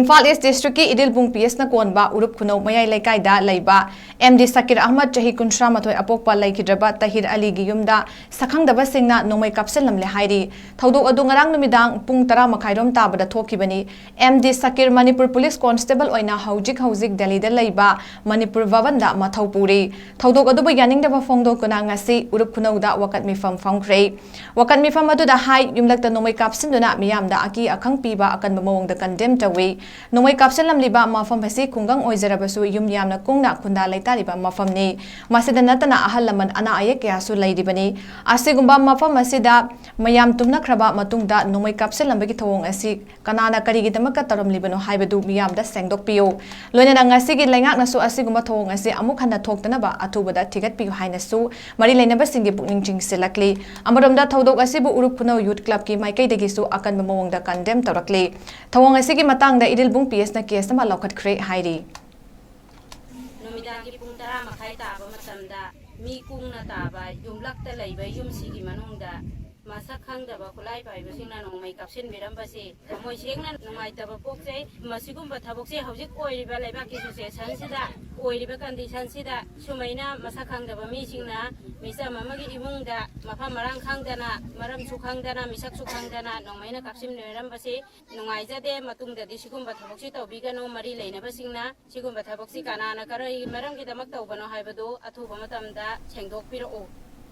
Imphal East District ki Idil Bung PS na konba urup kuno mayay laikai da laiba MD Sakir Ahmad Chahi Kunsra Mathoy Apokpa laikidraba Tahir Ali gi yumda sakhangdaba singna nomay kapselam le hairi thodok adu ngarang numidang pung 10 makhairom tabada thokibani MD Sakir Manipur Police Constable oina hojik Delhi da laiba Manipur Vavanda mathau puri thodok adu ba yaning daba phongdo kuna ngasi urup kuno da wakat mifam phangkhrei wakat mifam adu da hai yumlakta nomay kapsinduna miyamda aki akhang piba akan mamong da condemn tawi Nomay kapselam liba mafam hasi kunggang oizarabasu yum yamna kungna kunda laita liba mafam ni masida natana ahal laman ana aye kaya su laidibani asigumba mafam masida mayam tumna kraba matungda nomay kapselam bagi thawong asi kanana karigi damaka taram libano haibadu miyam da sengdok piyo loina na ngasi gi lengak nasu asigumba thawong asi amuk hana thoktana ba atubada thigat piyo haina su mari lainaba singi pukning jingsilakli amaramda thodok asibu urup kuno youth club ki maikai dagi su akan mamong da condemn tarakli thawong asi gi matang da Idil Bung PS na case na malawkat kre hairi. Numidagi pung 10 makai taba matamda mi kung na taba yumlakta layba yum sigi manungda masak khangdaba kulai paiba singna nong may kapsin birambasi amoy singna numay taba pokse masigumba thabokse hawjik oiriba layba ki association sida oiriba condition sida sumaina masak khangdaba mi singna misa mamagi imungda mafam marang khangdana maram sukhangdana misak sukhangdana nongmaina kapsim birambasi nungai jade matungda di sigumba thaboksi tawbigano mari leinaba singna sigumba thaboksi kanana karai maram ki damak tawbano haibadu athuba matamda sengdok piro